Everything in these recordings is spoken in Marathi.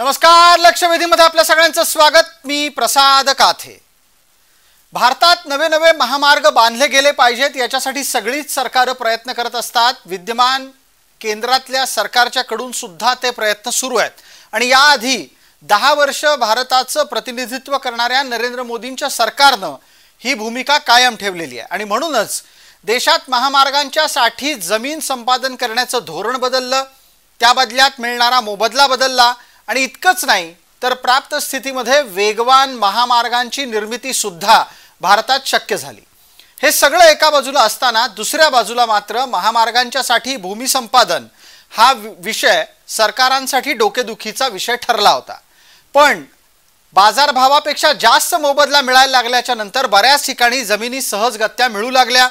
नमस्कार, लक्षवेधीमध्ये आपल्या सगळ्यांचं स्वागत। मी प्रसाद काथे। भारतात नवे नवे महामार्ग बांधले गेले पाहिजेत याच्यासाठी सगळीच सरकार प्रयत्न करत असतात। विद्यमान केंद्रातल्या सरकारच्या कडून सुद्धा ते प्रयत्न सुरू आहेत आणि याआधी 10 वर्ष भारताचं प्रतिनिधित्व करणाऱ्या नरेंद्र मोदींच्या सरकारनं ही भूमिका कायम ठेवलेली आहे आणि म्हणूनच देशात महामार्गांच्या साठी जमीन संपादन करण्याचं धोरण बदललं, त्या बदल्यात मिळणारा मोबदला बदलला आणि इतकंच नाही तर प्राप्त स्थितीमध्ये वेगवान महामार्गांची निर्मिती सुद्धा भारतात शक्य झाली। हे सगळं एका बाजूला असताना दुसऱ्या बाजूला मात्र महामार्गांच्या साठी भूमी संपादन हा विषय सरकारांसाठी डोकेदुखीचा विषय ठरला होता। पण बाजारभावापेक्षा जास्त मोबदला मिळायला लागल्याच्या नंतर बऱ्याच ठिकाणी जमिनी सहजगत्या मिळू लागल्या।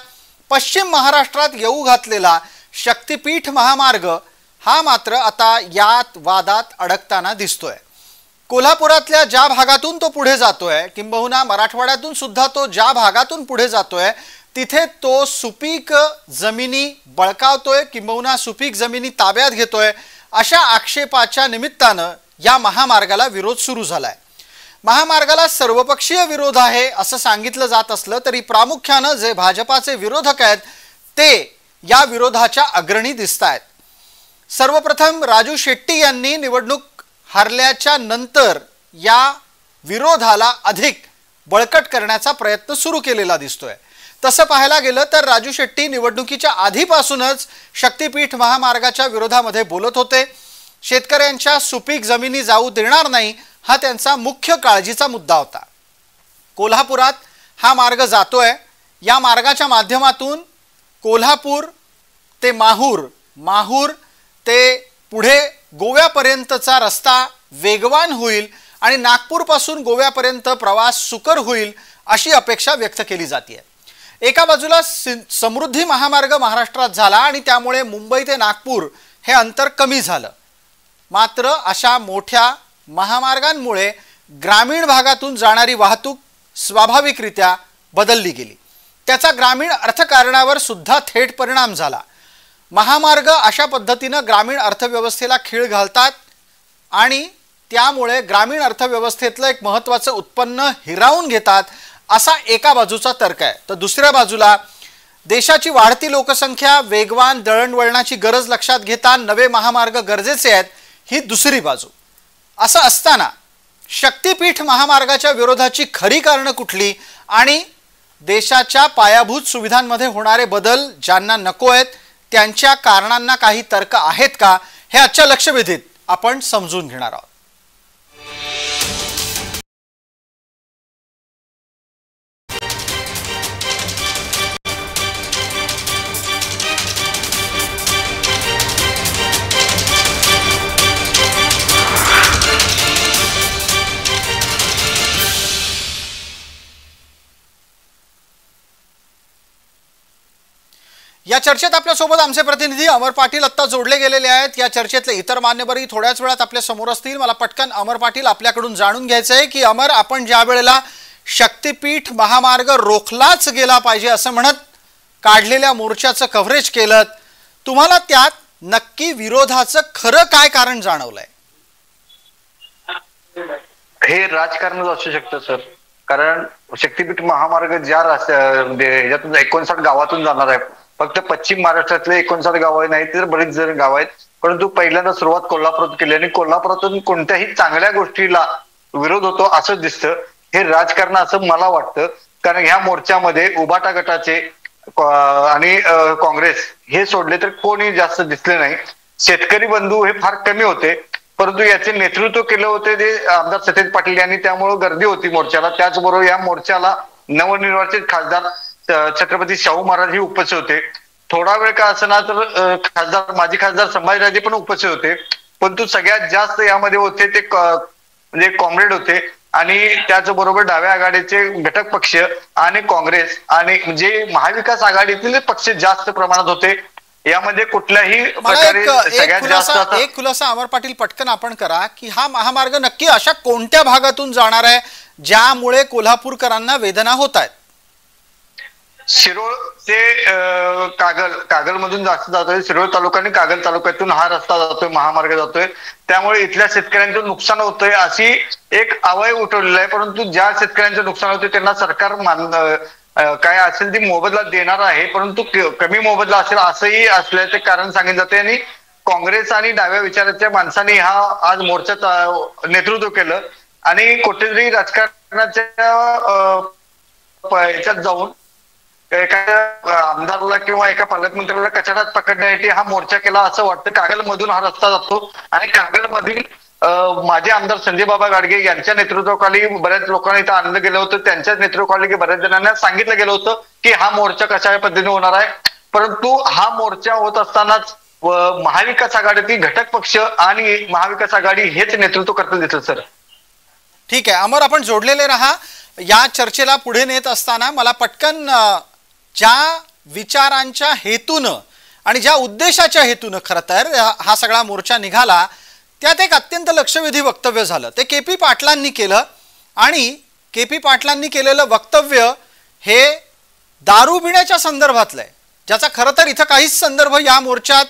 पश्चिम महाराष्ट्रात येऊ घातलेला शक्तिपीठ महामार्ग हा मात्र आता यात वादात अडकताना दिसतोय। कोल्हापुरातल्या ज्या भागातून तो पुढे जातोय, किंबहुना मराठवाड्यातून सुद्धा तो ज्या भागातून पुढे जातोय तिथे तो सुपीक जमिनी बळकावतोय, किंबहुना सुपीक जमिनी ताब्यात घेतोय, अशा आक्षेपाच्या निमित्तानं या महामार्गाला विरोध सुरू झालाय। महामार्गाला सर्वपक्षीय विरोध आहे असं सांगितलं जात असलं तरी प्रामुख्यानं जे भाजपाचे विरोधक आहेत ते या विरोधाच्या अग्रणी दिसतायत। सर्वप्रथम राजू शेट्टी यांनी निवडणूक हारल्याच्या नंतर या विरोधाला अधिक बळकट करण्याचा प्रयत्न सुरू केलेला दिसतोय। तसं पाहायला गेलं तर राजू शेट्टी निवडणुकीच्या आधीपासूनच शक्तिपीठ महामार्गाच्या विरोधामध्ये बोलत होते। शेतकऱ्यांच्या सुपीक जमिनी जाऊ देणार नाही हा त्यांचा मुख्य काळजीचा मुद्दा होता। कोल्हापुरात हा मार्ग जातोय, या मार्गाच्या माध्यमातून कोल्हापूर ते माहूर, माहूर ते पुढे गोव्यापर्यंतचा रस्ता वेगवान होईल आणि नागपूरपासून गोव्यापर्यंत प्रवास सुकर होईल अशी अपेक्षा व्यक्त केली जाते। एका बाजूला समृद्धी महामार्ग महाराष्ट्रात झाला आणि त्यामुळे मुंबई ते नागपूर हे अंतर कमी झालं, मात्र अशा मोठ्या महामार्गांमुळे ग्रामीण भागातून जाणारी वाहतूक स्वाभाविकरित्या बदलली गेली। त्याचा ग्रामीण अर्थकारणावर सुद्धा थेट परिणाम झाला। महामार्ग अशा पद्धतीनं ग्रामीण अर्थव्यवस्थेला खीळ घालतात आणि त्यामुळे ग्रामीण अर्थव्यवस्थेतलं एक महत्त्वाचं उत्पन्न हिरावून घेतात असा एका बाजूचा तर्क आहे। तर दुसऱ्या बाजूला देशाची वाढती लोकसंख्या, वेगवान दळणवळणाची गरज लक्षात घेता नवे महामार्ग गरजेचे आहेत ही दुसरी बाजू। असं असताना शक्तिपीठ महामार्गाच्या विरोधाची खरी कारणं कुठली आणि देशाच्या पायाभूत सुविधांमध्ये होणारे बदल ज्यांना नको आहेत त्यांच्या कारणांना काही तर्क आहेत का, हे आजच्या लक्षवेधीत आपण समजून घेणार आहोत। या चर्चेत आपल्यासोबत आमचे प्रतिनिधी अमर पाटील आता जोडले गेलेले आहेत। या चर्चेतले इतर मान्यवरही थोड्याच वेळात आपल्या समोर असतील। मला पटकन अमर पाटील आपल्याकडून जाणून घ्यायचं आहे की अमर, आपण ज्या वेळेला शक्तिपीठ महामार्ग रोखलाच गेला पाहिजे असं म्हणत काढलेल्या मोर्चाचं कव्हरेज केलं, तुम्हाला त्यात नक्की विरोधाचं खरं काय कारण जाणवलंय? हे राजकारणच असू शकतं सर, कारण शक्तिपीठ महामार्ग ज्या ह्याच्यातून 59 गावातून जाणार आहे, फक्त पश्चिम महाराष्ट्रातले 59 गाव नाही तर बरीच जण गाव आहेत, परंतु पहिल्यांदा सुरुवात कोल्हापुरात केली आणि कोल्हापुरातून कोणत्याही चांगल्या गोष्टीला विरोध होतो असं दिसतं। हे राजकारण असं मला वाटतं, कारण ह्या मोर्चामध्ये उभाटा गटाचे आणि काँग्रेस हे सोडले तर कोणी जास्त दिसले नाही। शेतकरी बंधू हे फार कमी होते, परंतु याचे नेतृत्व केले होते ते आमदार सतेज पाटील यांनी, त्यामुळे गर्दी होती मोर्चाला। त्याचबरोबर या मोर्चाला नवनिर्वाचित खासदार छत्रपती शाहू महाराज हे उपस्थित होते। थोडा वेळ का असना तर माजी खासदार संभाजीराजे पण उपस्थित होते, परंतु सगळ्यात जास्त यामध्ये होते ते म्हणजे कॉम्रेड होते आणि त्याचबरोबर डाव्या आघाडीचे घटक पक्ष आणि काँग्रेस आणि म्हणजे महाविकास आघाडीतील पक्ष जास्त प्रमाणात होते। यामध्ये कुठल्याही प्रकारे सगळ्यात जास्त एक खुलासा अमर पाटील पटकन आपण करा की हा महामार्ग नक्की अशा कोणत्या भागातून जाणार आहे ज्यामुळे कोल्हापूरकरांना वेदना होत आहेत? शिरोळ ते कागल मधून जास्त जातोय. शिरोळ तालुका आणि कागल तालुक्यातून हा रस्ता जातोय, महामार्ग जातोय. त्यामुळे इथल्या शेतकऱ्यांचं नुकसान होतंय अशी एक अवय उठवलेला आहे. परंतु ज्या शेतकऱ्यांचं नुकसान होतंय त्यांना सरकार काय असेल ती मोबदला देणार आहे, परंतु कमी मोबदला असेल असंही असल्याचे कारण सांगितलं जाते. आणि काँग्रेस आणि डाव्या विचाराच्या माणसांनी हा आज मोर्चाचं नेतृत्व केलं आणि कुठेतरी राजकारणाच्या याच्यात जाऊन एका आमदाराला किंवा एका पालकमंत्र्याला कचाट्यात पकडण्यासाठी हा मोर्चा केला असं वाटतं. कागलमधून हा रस्ता जातो आणि कागलमधील माजी आमदार संजय बाबा गाडगे यांच्या नेतृत्वाखाली बऱ्याच लोकांना इथं आणलं गेलं होतं. त्यांच्याच नेतृत्वाखाली बऱ्याच जणांना सांगितलं गेलं होतं की हा मोर्चा कशा पद्धतीने होणार आहे. परंतु हा मोर्चा होत असतानाच महाविकास आघाडीतील घटक पक्ष आणि महाविकास आघाडी हेच नेतृत्व करताना दिसत. सर ठीक आहे अमर, आपण जोडलेले राहा. या चर्चेला पुढे नेत असताना मला पटकन ज्या विचारांच्या हेतूनं आणि ज्या उद्देशाच्या हेतूनं खरं तर हा सगळा मोर्चा निघाला त्यात एक अत्यंत लक्षवेधी वक्तव्य झालं. ते के पी पाटलांनी केलं आणि के पी पाटलांनी केलेलं वक्तव्य हे दारू पिण्याच्या संदर्भातलं आहे, ज्याचा खरं तर इथं काहीच संदर्भ या मोर्चात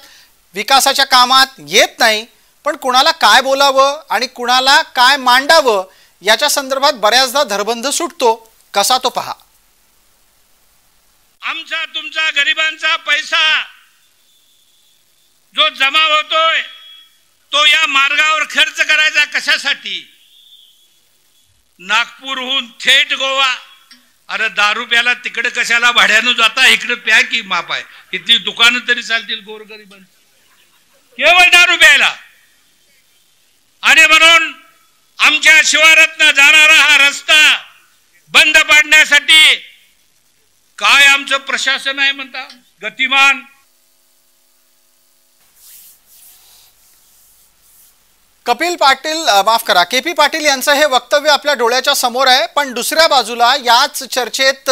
विकासाच्या कामात येत नाही. पण कुणाला काय बोलावं आणि कुणाला काय मांडावं याच्या संदर्भात बऱ्याचदा धरबंध सुटतो. कसा तो पहा. आमचा तुमचा गरिबांचा पैसा जो जमा होतोय तो या मार्गावर खर्च करायचा कशासाठी? नागपूरहून थेट गोवा. अरे दारू प्याला तिकडे कशाला भाड्यानं जाता, इकडे प्या की माप आहे. इथली दुकानं तरी चालतील गोरगरिबांची, केवळ दारू प्यायला. आणि म्हणून आमच्या शिवारातनं जाणारा हा रस्ता बंद पाडण्यासाठी काय आमचं प्रशासन आहे म्हणता गतिमान. कपिल पाटील माफ करा के पी पाटील यांचं हे वक्तव्य आपल्या डोळ्याच्या समोर आहे. पण दुसऱ्या बाजूला याच चर्चेत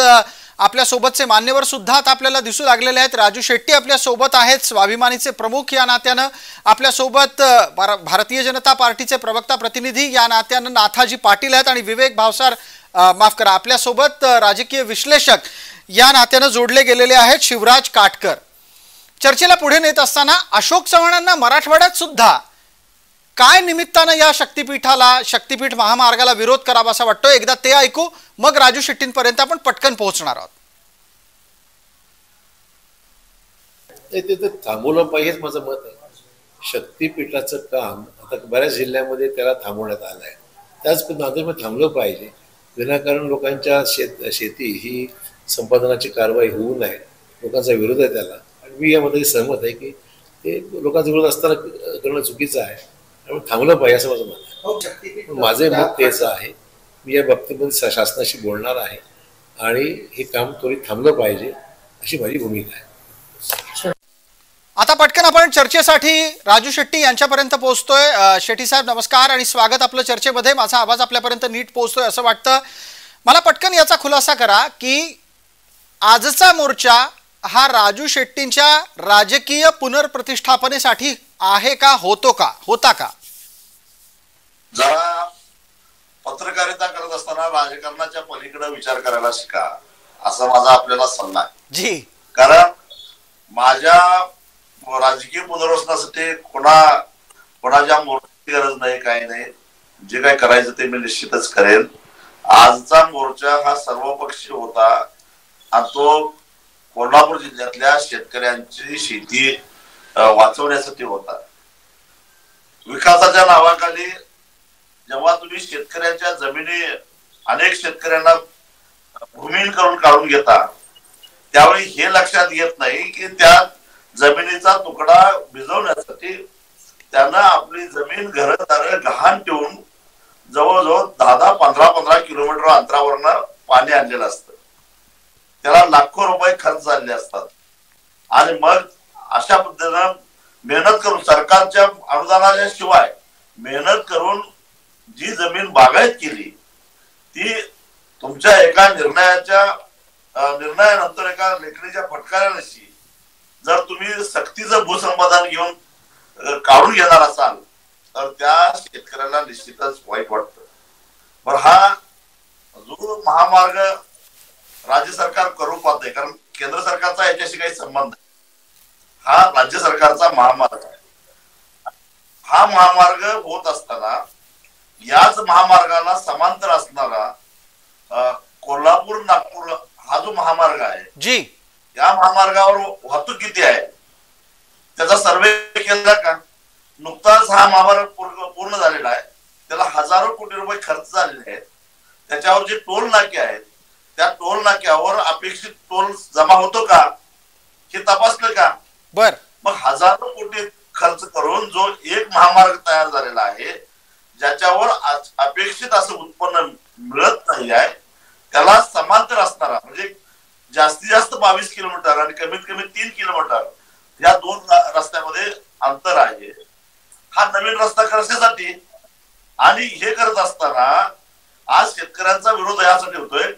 आपल्या सोबतचे मान्यवर सुद्धा आता आपल्याला दिसू लागलेले आहेत. राजू शेट्टी आपल्या सोबत आहेत, स्वाभिमानीचे प्रमुख या नात्यानं. आपल्या सोबत भारतीय जनता पार्टीचे प्रवक्ता प्रतिनिधी या नात्यानं नाथाजी पाटील आहेत आणि विवेक भावसार माफ करा आपल्या सोबत राजकीय विश्लेषक या नात्यानं जोडले गेलेले आहेत शिवराज काटकर. चर्चेला पुढे नेत असताना अशोक चव्हाणांना मराठवाड्यात सुद्धा काय निमित्तानं या शक्तीपीठ महामार्गाला विरोध करावा असा वाटतो, एकदा ते ऐकू, मग राजू शेट्टींपर्यंत आपण पटकन पोहोचणार आहोत. ते तर थांबवलं पाहिजेच माझं मत आहे. शक्तीपीठाचं काम आता बऱ्याच जिल्ह्यामध्ये त्याला थांबवण्यात आलं आहे. त्याच पद्धतीने थांबलं पाहिजे. विनाकारण लोकांच्या शेती ही संपादनाची कारवाई होऊ नये, लोकांचा विरोध आहे त्याला. आणि मी यामध्ये सहमत आहे की ते लोकांचा विरोध असताना करणं चुकीचं आहे, त्यामुळे थांबलं पाहिजे असं माझं मत आहे. माझे मत तेच आहे. मी या बाबतीमध्ये शासनाशी बोलणार आहे आणि हे काम त्वरित थांबलं पाहिजे अशी माझी भूमिका आहे. आता पटकन आपण चर्चेसाठी राजू शेट्टी यांच्यापर्यंत पोहोचतोय. शेट्टी साहेब नमस्कार आणि स्वागत आपलं चर्चेमध्ये. माझा आवाज आपल्यापर्यंत नीट पोहोचतोय असं वाटतं. मला पटकन याचा खुलासा करा की आजचा मोर्चा हा राजू शेट्टींच्या राजकीय पुनर्प्रतिष्ठापनेसाठी आहे का, होता का? जरा पत्रकारिता करत असताना राजकारणाच्या पलीकडे विचार करायला शिका असा माझा आपल्याला सल्ला आहे. जी, कारण माझ्या राजकीय पुनर्वसनासाठी कोणाच्या मोर्चाची गरज नाही, काही नाही. जे काय करायचं ते मी निश्चितच करेन. आजचा मोर्चा हा सर्वपक्षीय होता आणि तो कोल्हापूर जिल्ह्यातल्या शेतकऱ्यांची शेती वाचवण्यासाठी होता. विकासाच्या नावाखाली जेव्हा तुम्ही शेतकऱ्यांच्या जमिनी अनेक शेतकऱ्यांना भूमिहीन करून काढून घेता त्यावेळी हे लक्षात येत नाही की त्या जमिनीचा तुकडा भिजवण्यासाठी त्यांना आपली जमीन घरदार गहाण ठेवून जवळजवळ 10-15 किलोमीटर अंतरावरनं पाणी आणलेलं असतं. त्याला लाखो रुपये खर्च झालेले असतात आणि मग अशा पद्धतीनं मेहनत करून सरकारच्या अनुदानाच्या शिवाय मेहनत करून जी जमीन बागायत केली ती तुमच्या एका निर्णयानंतर एका लेखणीच्या फटकाऱ्याशी जर तुम्ही सक्तीचं भूसंपादन घेऊन काढून घेणार असाल तर त्या शेतकऱ्याला निश्चितच वाईट वाटतं. पण हा जो महामार्ग राज्य सरकार करू पाहते, कारण केंद्र सरकारचा याच्याशी काही संबंध नाही. हा राज्य सरकारचा महामार्ग आहे. हा महामार्ग होत असताना याच महामार्गाला समांतर असणारा कोल्हापूर नागपूर हा जो महामार्ग आहे जी, या महामार्गावर वाहतूक किती आहे त्याचा सर्वे केला का? नुकताच हा महामार्ग पूर्ण झालेला आहे. त्याला हजारो कोटी रुपये खर्च झालेले आहेत. त्याच्यावर जे टोल नाके आहेत त्या टोल नाक्यावर अपेक्षित टोल जमा होतो का हे तपासलं का? बर. मग हजारो कोटी खर्च करून जो एक महामार्ग तयार झालेला आहे ज्याच्यावर अपेक्षित असं उत्पन्न मिळत नाही आहे त्याला समांतर असणारा म्हणजे जास्तीत जास्त 22 किलोमीटर आणि कमीत कमी 3 किलोमीटर या दोन रस्त्यामध्ये अंतर आहे. हा नवीन रस्ता करण्यासाठी आणि हे करत असताना आज शेतकऱ्यांचा विरोध यासाठी होतोय.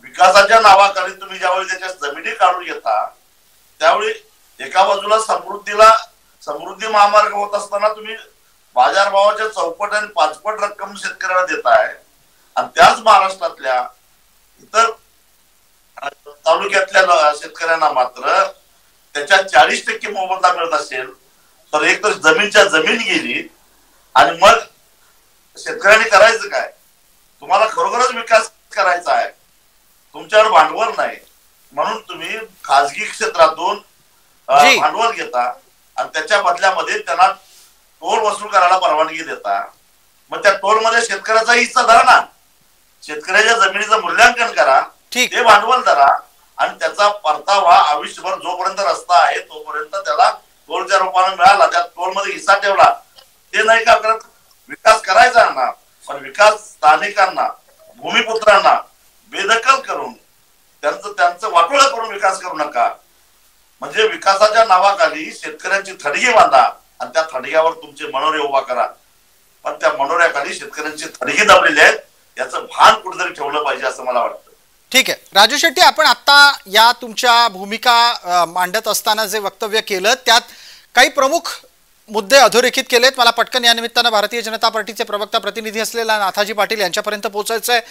विकासाच्या नावाखाली तुम्ही ज्यावेळी त्याच्या जमिनी काढून घेता त्यावेळी एका बाजूला समृद्धी महामार्ग होत असताना तुम्ही बाजारभावाच्या चौपट आणि 5पट रक्कम शेतकऱ्याला देताय आणि त्याच महाराष्ट्रातल्या इतर तालुक्यातल्या शेतकऱ्यांना मात्र त्याच्या 40% मोबदला मिळत असेल तर एक तर जमीन गेली आणि मग शेतकऱ्यांनी करायचं काय? तुम्हाला खरोखरच विकास करायचा आहे, तुमच्यावर भांडवल नाही म्हणून तुम्ही खाजगी क्षेत्रातून भांडवल घेता आणि त्याच्या बदल्यामध्ये त्यांना टोल वसूल करायला परवानगी देता. मग त्या टोल मध्ये शेतकऱ्याचा हिस्सा धरा ना, शेतकऱ्याच्या जमिनीचं मूल्यांकन करा, ते भांडवल धरा आणि त्याचा परतावा आयुष्यभर जोपर्यंत रस्ता आहे तोपर्यंत त्याला टोलच्या रूपाने मिळाला, त्या टोल मध्ये हिस्सा ठेवला. ते नाही का करत? विकास करायचा ना, पण विकास स्थानिकांना भूमिपुत्रांना बेदखल करून त्यांचं वाटोळं करून विकास करू नका. म्हणजे विकासाच्या नावाखाली शेतकऱ्यांची थडगी बांधा आणि त्या थडग्यावर तुमचे मनोरे उभा करा, पण त्या मनोऱ्याखाली शेतकऱ्यांची थडगी दाबलेली आहेत याचं भान कुठेतरी ठेवलं पाहिजे असं मला वाटतं. ठीक आहे राजू शेट्टी, आपण आता या तुमच्या भूमिका मांडत असताना जे वक्तव्य केलं त्यात काही प्रमुख मुद्दे अधोरेखित केलेत. मला पटकन या निमित्तानं भारतीय जनता पार्टीचे प्रवक्ता प्रतिनिधी असलेला नाथाजी पाटील यांच्यापर्यंत पोहोचायचं आहे.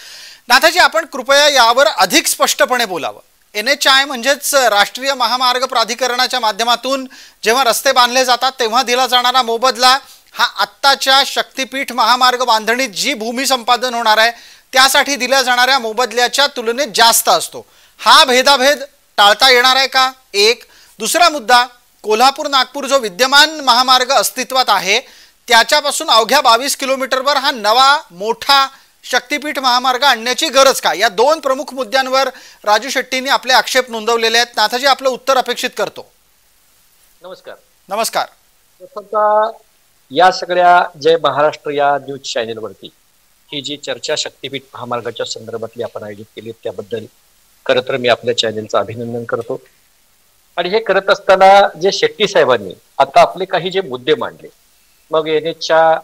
नाथाजी, आपण कृपया यावर अधिक स्पष्टपणे बोलावं. NHI म्हणजेच राष्ट्रीय महामार्ग प्राधिकरणाच्या माध्यमातून जेव्हा रस्ते बांधले जातात तेव्हा दिला जाणारा मोबदला हा आत्ताच्या शक्तीपीठ महामार्ग बांधणीत जी भूमी संपादन होणार आहे त्यासाठी दिल्या जाणाऱ्या मोबदल्याच्या तुलनेत जास्त असतो. हा भेदाभेद टाळता येणार आहे का? एक. दुसरा मुद्दा, कोल्हापूर नागपूर जो विद्यमान महामार्ग अस्तित्वात आहे त्याच्यापासून अवघ्या 22 किलोमीटरवर हा नवा मोठा शक्तीपीठ महामार्ग आणण्याची गरज का? या दोन प्रमुख मुद्द्यांवर राजू शेट्टींनी आपले आक्षेप नोंदवलेले आहेत. नाथाजी, आपलं उत्तर अपेक्षित करतो. नमस्कार. नमस्कार. या सगळ्या जय महाराष्ट्र या न्यूज चॅनेलवरती ही जी चर्चा शक्तीपीठ महामार्गाच्या संदर्भातली आपण आयोजित केली त्याबद्दल खरं तर मी आपल्या चॅनेलचं अभिनंदन करतो. आणि हे करत असताना जे शेट्टी साहेबांनी आता आपले काही जे मुद्दे मांडले, मग NHच्या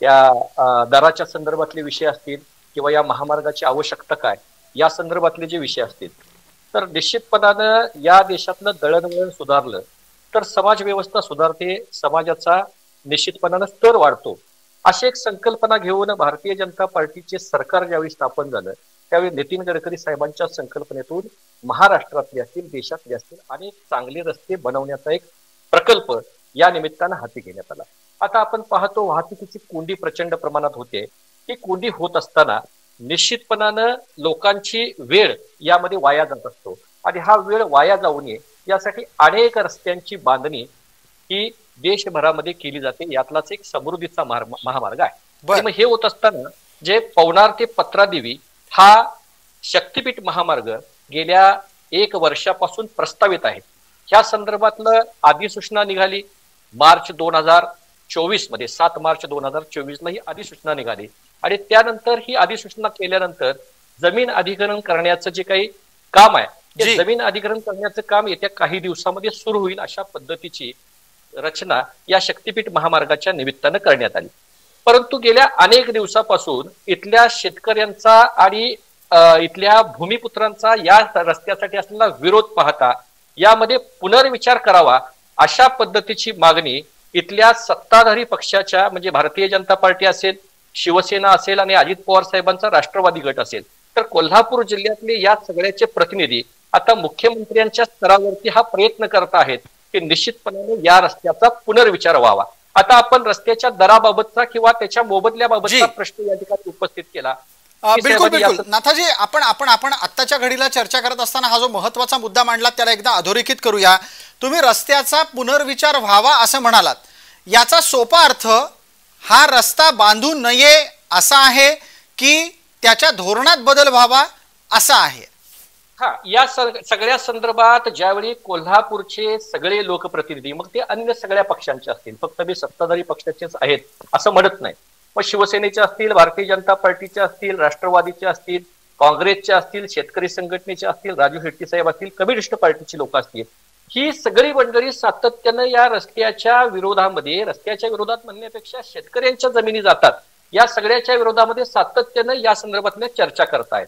या दराच्या संदर्भातले विषय असतील किंवा या महामार्गाची आवश्यकता काय या संदर्भातले जे विषय असतील, तर निश्चितपणानं या देशातलं दळणवळण सुधारलं तर समाज व्यवस्था सुधारते, समाजाचा निश्चितपणानं स्तर वाढतो. अशी एक संकल्पना घेऊन भारतीय जनता पार्टीचे सरकार ज्यावेळी स्थापन झालं त्यावेळी नितीन गडकरी साहेबांच्या संकल्पनेतून महाराष्ट्रातले असतील देशातले असतील अनेक चांगले रस्ते बनवण्याचा एक प्रकल्प या निमित्तानं हाती घेण्यात आला. आता आपण पाहतो वाहतुकीची कोंडी प्रचंड प्रमाणात होते. ही कोंडी होत असताना निश्चितपणानं लोकांची वेळ यामध्ये वाया जात असतो आणि हा वेळ वाया जाऊ नये यासाठी अनेक रस्त्यांची बांधणी ही देशभरामध्ये केली जाते. यातलाच एक समृद्धीचा महामार्ग आहे. मग हे होत असताना जे पवनार ते पत्रादेवी हा शक्तीपीठ महामार्ग गेल्या 1 वर्षापासून प्रस्तावित आहे. ह्या संदर्भातलं अधिसूचना निघाली मार्च 2024 मध्ये, 7 मार्च 2024 ही अधिसूचना निघाली आणि त्यानंतर ही अधिसूचना केल्यानंतर जमीन अधिग्रहण करण्याचं जे काही काम आहे ते जमीन अधिग्रहण करण्याचं काम येत्या काही दिवसामध्ये सुरू होईल अशा पद्धतीची रचना या शक्तीपीठ महामार्गाच्या निमित्तानं करण्यात आली. परंतु गेल्या अनेक दिवसापासून इथल्या शेतकऱ्यांचा आणि इथल्या भूमिपुत्रांचा या रस्त्यासाठी असलेला विरोध पाहता यामध्ये पुनर्विचार करावा अशा पद्धतीची मागणी इथल्या सत्ताधारी पक्षाच्या म्हणजे भारतीय जनता पार्टी असेल, शिवसेना असेल आणि अजित पवार साहेबांचा राष्ट्रवादी गट असेल तर कोल्हापूर जिल्ह्यातले या सगळ्याचे प्रतिनिधी आता मुख्यमंत्र्यांच्या स्तरावरती हा प्रयत्न करत आहेत की निश्चितपणे या रस्त्याचा पुनर्विचार व्हावा. आता आपण रस्त्याच्या दराबाबतचा किंवा त्याच्या मोबदल्याबाबतचा प्रश्न या ठिकाणी उपस्थित केला. बिलकुल बिलकुल नाथाजी, आपण आपण आपण आत्ताच्या घडीला चर्चा करत असताना हा जो महत्वाचा मुद्दा मांडला त्याला एकदा अधोरेखित करूया. तुम्ही रस्त्याचा पुनर्विचार व्हावा असं म्हणालात, याचा सोपा अर्थ हा रस्ता बांधू नये असा आहे की त्याच्या धोरणात बदल व्हावा असा आहे? हा, या सगळ्या संदर्भात ज्यावेळी कोल्हापूरचे सगळे लोकप्रतिनिधी, मग ते अन्य सगळ्या पक्षांचे असतील, फक्त मी सत्ताधारी पक्षाचेच आहेत असं म्हणत नाही, मग शिवसेनेचे असतील, भारतीय जनता पार्टीचे असतील, राष्ट्रवादीचे असतील, काँग्रेसचे असतील, शेतकरी संघटनेचे असतील, राजू शेट्टी साहेब असतील, कम्युनिस्ट पार्टीची लोक असतील, ही सगळी मंडळी सातत्यानं या रस्त्याच्या विरोधात म्हणण्यापेक्षा शेतकऱ्यांच्या जमिनी जातात या सगळ्याच्या विरोधामध्ये सातत्यानं या संदर्भातल्या चर्चा करतायत.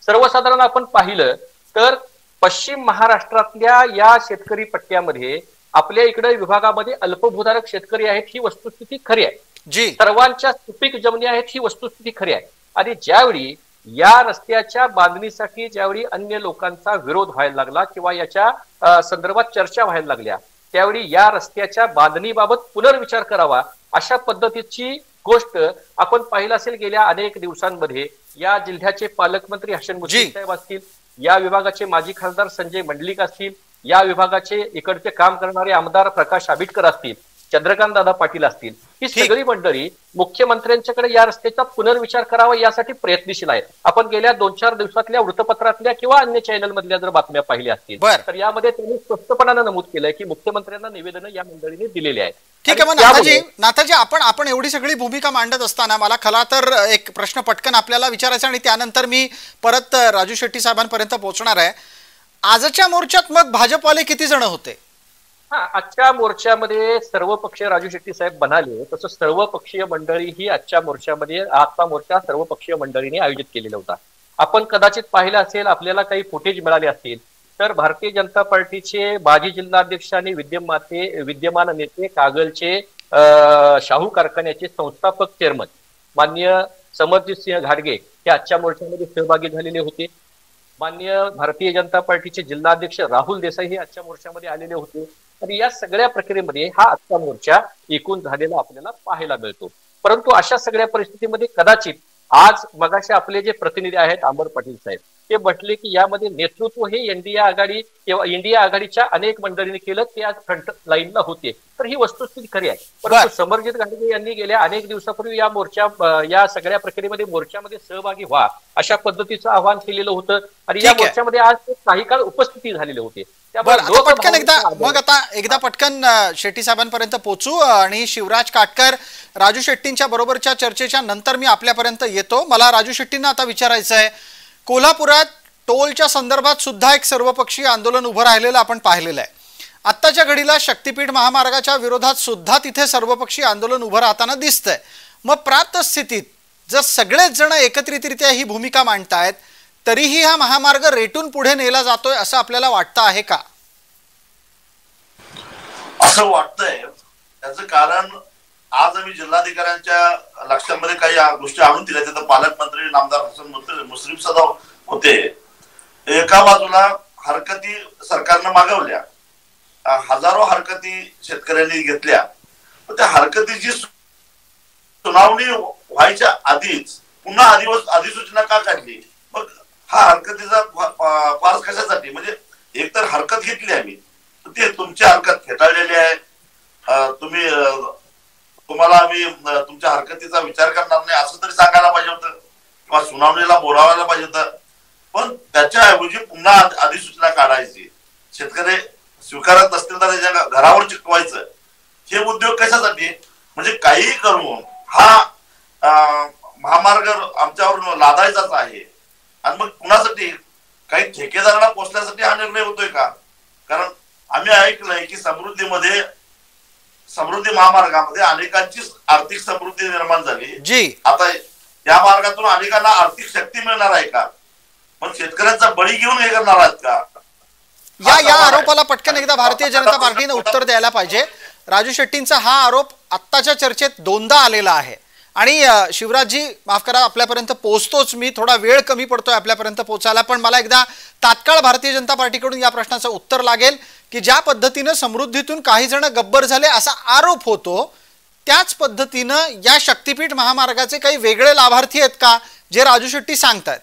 सर्वसाधारण आपण पाहिलं तर पश्चिम महाराष्ट्रातल्या या शेतकरी पट्ट्यामध्ये आपल्या इकडे विभागामध्ये अल्पभूधारक शेतकरी आहेत ही वस्तुस्थिती खरी आहे. सर्वांच्या सुपीक जमिनी आहेत ही वस्तुस्थिती खरी आहे. आणि ज्यावेळी या रस्त्याच्या बांधणीसाठी ज्यावेळी अन्य लोकांचा विरोध व्हायला लागला किंवा याच्या संदर्भात चर्चा व्हायला लागल्या, त्यावेळी या रस्त्याच्या बांधणीबाबत पुनर्विचार करावा अशा पद्धतीची गोष्ट आपण पाहिलं असेल. गेल्या अनेक दिवसांमध्ये या जिल्ह्याचे पालकमंत्री हसन मुश्रीफ साहेब असतील, या विभागाचे माजी खासदार संजय मंडलिक असतील, या विभागाचे इकडचे काम करणारे आमदार प्रकाश आबिटकर असतील, चंद्रकांत दादा पाटील असतील, ही सगळी मंडळी मुख्यमंत्र्यांच्याकडे या रस्त्याचा पुनर्विचार करावा यासाठी प्रयत्नशील आहेत. आपण गेल्या 2-4 दिवसातल्या वृत्तपत्रातल्या किंवा अन्य चॅनल मधल्या जर बातम्या पाहिल्या असतील तर यामध्ये त्यांनी स्पष्टपणानं नमूद केलंय की मुख्यमंत्र्यांना निवेदन या मंडळीने दिलेले आहेत. ठीक आहे. मग नाथाजी आपण एवढी सगळी भूमिका मांडत असताना मला खला तर एक प्रश्न पटकन आपल्याला विचारायचा आणि त्यानंतर मी परत राजू शेट्टी साहेबांपर्यंत पोहोचणार आहे. आजच्या मोर्चात मग भाजपवाले किती जण होते? आजच्या मोर्चामध्ये सर्व पक्षीय राजू शेट्टी साहेब म्हणाले तसं सर्व पक्षीय मंडळी ही आजच्या मोर्चामध्ये, आजचा मोर्चा सर्व पक्षीय मंडळीने आयोजित केलेला होता. आपण कदाचित पाहिलं असेल, आपल्याला काही फुटेज मिळाले असतील तर भारतीय जनता पार्टीचे माजी जिल्हाध्यक्ष आणि विद्यमान नेते कागलचे शाहू कारखान्याचे संस्थापक चेअरमन माननीय समरजित सिंह घाडगे हे आजच्या मोर्चामध्ये सहभागी झालेले होते. माननीय भारतीय जनता पार्टीचे जिल्हाध्यक्ष राहुल देसाई हे आजच्या मोर्चामध्ये आलेले होते. आणि या सगळ्या प्रक्रियेमध्ये हा आजचा मोर्चा एकूण झालेला आपल्याला पाहायला मिळतो. परंतु अशा सगळ्या परिस्थितीमध्ये कदाचित आज मगाशी आपले जे प्रतिनिधी आहेत अमर पाटील साहेब ते म्हटले की यामध्ये नेतृत्व हे एनडीए आघाडी किंवा इंडिया आघाडीच्या अनेक मंडळींनी केलं, ते आज फ्रंट लाईनला होते. तर ही वस्तुस्थिती खरी आहे. परंतु समरजित घाडगे यांनी गेल्या अनेक दिवसापूर्वी या सगळ्या प्रक्रियेमध्ये मोर्चामध्ये सहभागी व्हा अशा पद्धतीचं आवाहन केलेलं होतं आणि या मोर्चामध्ये आज काही काळ उपस्थिती झालेले होते. पटकन एकदा पटकन शेट्टी साहेबांपर्यंत पोहोचू आणि शिवराज काटकर राजू शेट्टींच्या बरोबरच्या चर्चेच्या नंतर मी आपल्यापर्यंत येतो. मला राजू शेट्टींना आता विचारायचं आहे, कोल्हापुरात टोलच्या संदर्भात सुद्धा एक सर्वपक्षीय आंदोलन उभं राहिलेलं आपण पाहिलेलं आहे. आत्ताच्या घडीला शक्तीपीठ महामार्गाच्या विरोधात सुद्धा तिथे सर्वपक्षीय आंदोलन उभं राहताना दिसतंय. मग प्राप्त स्थितीत जर सगळेच जण एकत्रितरित्या ही भूमिका मांडतायत तरीही हा महामार्ग रेटून पुढे नेला जातोय असं आपल्याला वाटतं आहे का? असं वाटतंय. त्याचं कारण आज आम्ही जिल्हाधिकाऱ्यांच्या लक्षामध्ये काही गोष्टी आणून दिल्या. तिथं पालकमंत्री नामदार हसन मुश्रीफ सुद्धा होते. एका बाजूला हरकती सरकारनं मागवल्या, हजारो हरकती शेतकऱ्यांनी घेतल्या, त्या हरकतीची सुनावणी व्हायच्या आधीच पुन्हा अधिसूचना का काढली? मग हा हरकतीचा फार कशासाठी? म्हणजे एकतर हरकत घेतली आम्ही, ते तुमची हरकत फेटाळलेली आहे, तुम्हाला आम्ही तुमच्या हरकतीचा विचार करणार नाही असं तरी सांगायला पाहिजे होतं किंवा सुनावणीला बोलावायला पाहिजे होतं. पण त्याच्याऐवजी पुन्हा अधिसूचना काढायची, शेतकरी स्वीकारत नसतील तर त्याच्या घरावर चिकटवायचं. हे उद्योग कशासाठी? म्हणजे काही करून हा महामार्ग आमच्यावर लादायचाच आहे. आणि मग कुणासाठी? काही ठेकेदारांना पोचण्यासाठी हा निर्णय होतोय का? कारण आम्ही ऐकलंय की समृद्धी महामार्गामध्ये अनेकांची आर्थिक समृद्धी निर्माण झाली. आता या मार्गातून अनेकांना आर्थिक शक्ती मिळणार आहे का? पण शेतकऱ्यांचा बळी घेऊन हे करणार आहेत का? या आरोपाला पटकन एकदा भारतीय जनता पार्टीने उत्तर द्यायला पाहिजे. राजू शेट्टींचा हा आरोप आत्ताच्या चर्चेत दोनदा आलेला आहे आणि शिवराजजी माफ करा, आपल्यापर्यंत पोहोचतोच मी, थोडा वेळ कमी पडतोय आपल्यापर्यंत पोहोचायला, पण मला एकदा तात्काळ भारतीय जनता पार्टीकडून या प्रश्नाचं उत्तर लागेल की ज्या पद्धतीनं समृद्धीतून काही जण गब्बर झाले असा आरोप होतो, त्याच पद्धतीनं या शक्तीपीठ महामार्गाचे काही वेगळे लाभार्थी आहेत का जे राजू शेट्टी सांगतायत?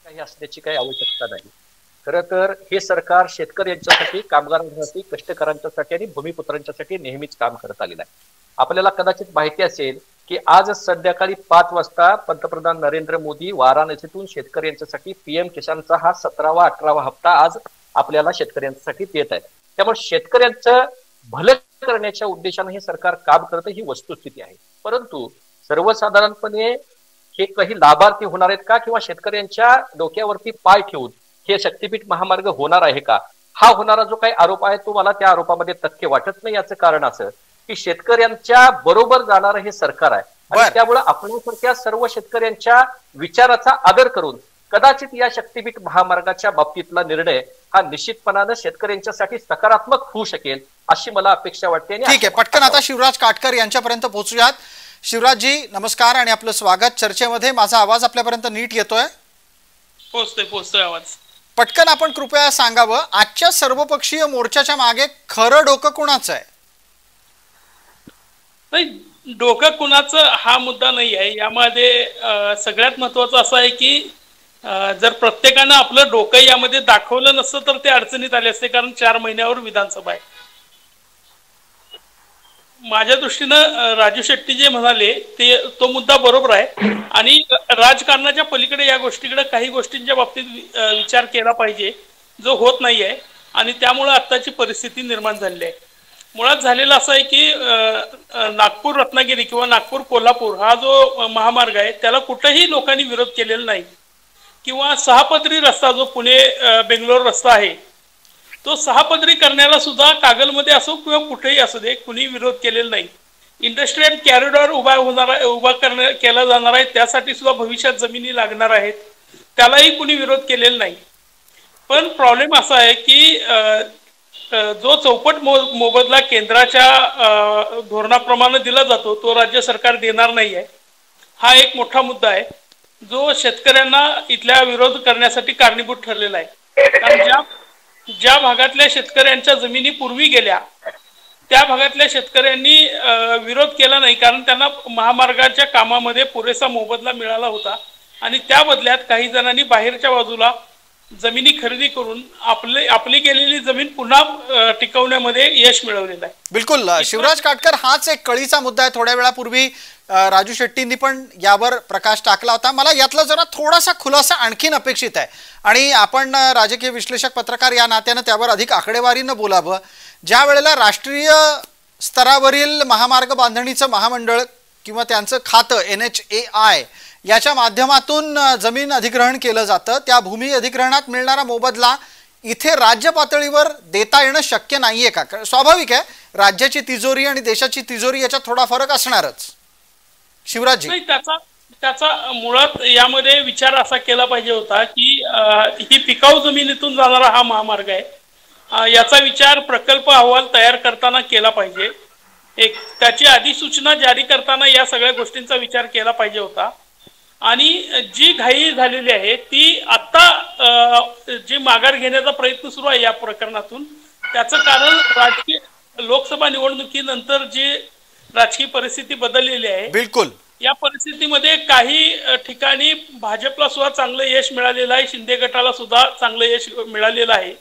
काही असण्याची काही आवश्यकता नाही. खरं तर हे सरकार शेतकऱ्यांच्यासाठी, कामगारांसाठी, कष्टकऱ्यांच्यासाठी आणि भूमिपुत्रांच्यासाठी नेहमीच काम करत आलेलं आहे. आपल्याला कदाचित माहिती असेल की आज संध्याकाळी 5 वाजता पंतप्रधान नरेंद्र मोदी वाराणसीतून शेतकऱ्यांच्यासाठी पीएम किसानचा हा 17वा 18वा हप्ता आज आपल्याला शेतकऱ्यांसाठी देत आहे. त्यामुळे शेतकऱ्यांचं भलं करण्याच्या उद्देशाने हे सरकार काम करतं, ही वस्तुस्थिती आहे. परंतु सर्वसाधारणपणे हे काही लाभार्थी होणार आहेत का, किंवा शेतकऱ्यांच्या डोक्यावरती पाय ठेवून हे शक्तीपीठ महामार्ग होणार आहे का, हा होणारा जो काही आरोप आहे तो मला त्या आरोपामध्ये तथ्य वाटत नाही. याचं कारण असं की शेतकऱ्यांच्या बरोबर जाणारं हे सरकार आहे आणि त्यामुळे आपल्यासारख्या सर्व शेतकऱ्यांच्या विचाराचा आदर करून कदाचित या शक्तीपीठ महामार्गाच्या बाबतीतला निर्णय हा निश्चितपणानं शेतकऱ्यांच्यासाठी सकारात्मक होऊ शकेल अशी मला अपेक्षा वाटते. ठीक आहे, पटकन आता शिवराज काटकर यांच्यापर्यंत पोहोचूयात. शिवराजजी नमस्कार आणि आपलं स्वागत चर्चेमध्ये. माझा आवाज आपल्यापर्यंत नीट येतोय? पोहोचतोय आवाज. पटकन आपण कृपया सांगावं, आजच्या सर्वपक्षीय मोर्चाच्या मागे खरं डोकं कुणाचं आहे? नाही, डोकं कुणाचं हा मुद्दा नाही आहे. यामध्ये सगळ्यात महत्वाचं असं आहे की जर प्रत्येकानं आपलं डोकं यामध्ये दाखवलं नसतं तर ते अडचणीत आले असते, कारण 4 महिन्यावर विधानसभा आहे. माझ्या दृष्टीनं राजू शेट्टी जे म्हणाले तो मुद्दा बरोबर आहे आणि राजकारणाच्या पलीकडे या गोष्टीकडे काही गोष्टींच्या बाबतीत विचार केला पाहिजे जो होत नाही आहे आणि त्यामुळे आत्ताची परिस्थिती निर्माण झालेली आहे. मुळात झालेलं असं आहे की नागपूर रत्नागिरी किंवा नागपूर कोल्हापूर हा जो महामार्ग आहे त्याला कुठेही लोकांनी विरोध केलेला नाही, किंवा 6 पदरी रस्ता जो पुणे बेंगलोर रस्ता आहे तो 6 पदरी करण्याला सुद्धा कागलमध्ये असो किंवा कुठेही असू दे कुणी विरोध केलेला नाही. इंडस्ट्रियल कॉरिडॉर केला जाणार आहे, त्यासाठी सुद्धा भविष्यात जमिनी लागणार आहेत, त्यालाही कुणी विरोध केलेला नाही. पण प्रॉब्लेम असा आहे की जो चौपट मोबदला केंद्राच्या धोरणाप्रमाणे दिला जातो तो राज्य सरकार देणार नाही आहे. हा एक मोठा मुद्दा आहे जो शेतकऱ्यांना इथल्या विरोध करण्यासाठी कारणीभूत ठरलेला आहे. कारण ज्या भागातल्या शेतकऱ्यांच्या जमिनी पूर्वी गेल्या त्या भागातल्या शेतकऱ्यांनी विरोध केला नाही, कारण त्यांना महामार्गाच्या कामामध्ये पुरेसा मोबदला मिळाला होता आणि त्या बदल्यात काही जणांनी बाहेरच्या बाजूला जमिनी खरेदी करून आपली गेलेली जमीन पुन्हा टिकवण्यामध्ये यश मिळवलेलं आहे. बिलकुल शिवराज काटकर, हाच एक कळीचा मुद्दा आहे. थोड्या वेळापूर्वी राजू शेट्टींनी पण यावर प्रकाश टाकला होता. मला यातला जरा थोडासा खुलासा आणखीन अपेक्षित आहे आणि आपण राजकीय विश्लेषक पत्रकार या नात्यानं त्यावर अधिक आकडेवारीनं बोलावं. ज्या वेळेला राष्ट्रीय स्तरावरील महामार्ग बांधणीचं महामंडळ किंवा त्यांचं खातं NHAI याच्या माध्यमातून जमीन अधिग्रहण केलं जातं, त्या भूमी अधिग्रहणात मिळणारा मोबदला इथे राज्य पातळीवर देता येणं शक्य नाहीये का? स्वाभाविक आहे, राज्याची तिजोरी आणि देशाची तिजोरी याच्यात थोडा फरक असणारच. शिवराजजी, नाही, त्याचा मुळात यामध्ये विचार असा केला पाहिजे होता की ही पिकाऊ जमिनीतून जाणारा हा महामार्ग आहे, याचा विचार प्रकल्प अहवाल तयार करताना केला पाहिजे. त्याची अधिसूचना जारी करताना या सगळ्या गोष्टींचा विचार केला पाहिजे होता. आणि जी घाई झालेली आहे ती आता जी माघार घेण्याचा प्रयत्न सुरू आहे या प्रकरणातून, त्याचं कारण राजकीय लोकसभा निवडणुकीनंतर जी राजकीय परिस्थिती बदललेली आहे. बिलकुल, या परिस्थितीमध्ये काही ठिकाणी भाजपला सुद्धा चांगलं यश मिळालेलं आहे, शिंदे गटाला सुद्धा चांगलं यश मिळालेलं आहे,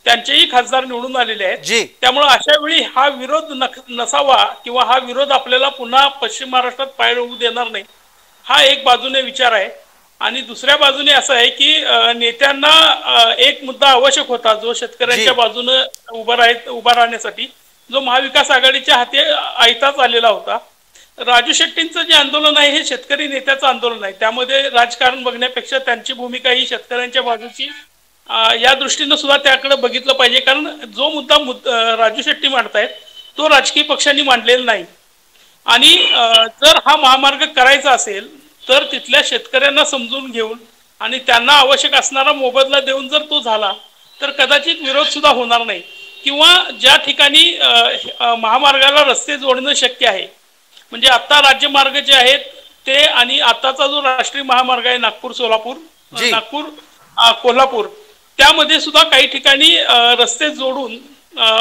त्यांचेही खासदार निवडून आलेले आहेत. त्यामुळे अशा वेळी हा विरोध नसावा किंवा हा विरोध आपल्याला पुन्हा पश्चिम महाराष्ट्रात पाय रोवू देणार नाही, हा एक बाजूने विचार आहे. आणि दुसऱ्या बाजूने असं आहे की नेत्यांना एक मुद्दा आवश्यक होता जो शेतकऱ्यांच्या बाजूने उभा राहण्यासाठी, जो महाविकास आघाडीच्या हाती आयताच आलेला होता. राजू शेट्टींचं जे आंदोलन आहे हे शेतकरी नेत्याचं आंदोलन आहे, त्यामध्ये राजकारण बघण्यापेक्षा त्यांची भूमिका ही शेतकऱ्यांच्या बाजूची या दृष्टीनं सुद्धा त्याकडे बघितलं पाहिजे. कारण जो मुद्दा राजू शेट्टी मांडतायत तो राजकीय पक्षांनी मांडलेला नाही. आणि जर हा महामार्ग करायचा असेल तर तिथल्या शेतकऱ्यांना समजून घेऊन आणि त्यांना आवश्यक असणारा मोबदला देऊन जर तो झाला तर कदाचित विरोध सुद्धा होणार नाही. किंवा ज्या ठिकाणी महामार्गाला रस्ते जोडणं शक्य आहे, म्हणजे आता राज्यमार्ग जे आहेत ते आणि आताचा जो राष्ट्रीय महामार्ग आहे नागपूर सोलापूर, नागपूर कोल्हापूर, त्यामध्ये सुद्धा काही ठिकाणी रस्ते जोडून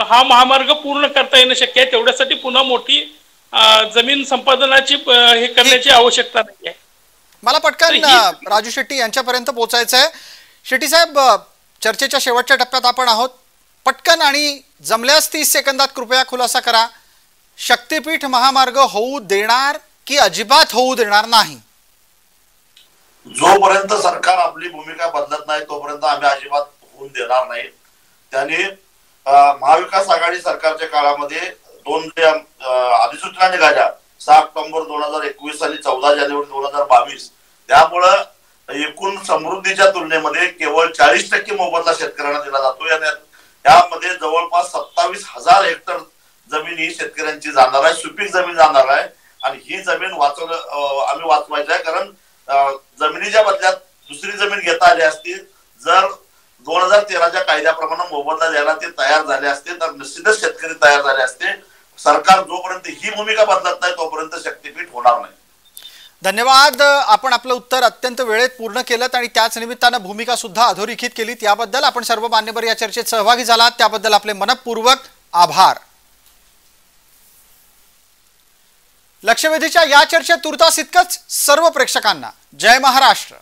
हा महामार्ग पूर्ण करता येणं शक्य आहे. तेवढ्यासाठी पुन्हा मोठी जमीन संपादनाची हे करण्याची आवश्यकता नाही आहे. मला पटकन राजू शेट्टी यांच्यापर्यंत पोहोचायचं आहे. शेट्टी साहेब, चर्चेच्या शेवटच्या टप्प्यात आपण आहोत. पटकन आणि जमल्यास 30 सेकंदात कृपया खुलासा करा, शक्तीपीठ महामार्ग होऊ देणार की अजिबात होऊ देणार नाही? जोपर्यंत सरकार आपली भूमिका बदलत नाही तोपर्यंत आम्ही अजिबात होऊन देणार नाही. त्यांनी महाविकास आघाडी सरकारच्या काळामध्ये 2 अधिसूचना निघाल्या 6 ऑक्टोबर 2021 आणि 14 जानेवारी 2022. त्यामुळं एकूण समृद्धीच्या तुलनेमध्ये केवळ 40% मोबदला शेतकऱ्यांना दिला जातो. यामध्ये जवळपास 27,000 हेक्टर जमीन ही शेतकऱ्यांची जाणार आहे, सुपीक जमीन जाणार आहे. आणि ही जमीन आम्ही वाचवायची आहे, कारण जमिनीच्या बदल्यात दुसरी जमीन घेता आली असती. जर 2013च्या कायद्याप्रमाणे मोबदला द्यायला ते तयार झाले असते तर निश्चितच शेतकरी तयार झाले असते. सरकार जोपर्यंत ही भूमिका बदलत नाही तोपर्यंत शक्तीपीठ होणार नाही. धन्यवाद. आपण आपलं उत्तर अत्यंत वेळेत पूर्ण केलं आणि त्याच निमित्तानं भूमिका सुद्धा अधोरेखित केली. याबद्दल आपण सर्व मान्यवर या चर्चेत सहभागी झालात त्याबद्दल आपले मनपूर्वक आभार. लक्षवेधीच्या या चर्चेत तुर्तास इतकंच. सर्व प्रेक्षकांना जय महाराष्ट्र.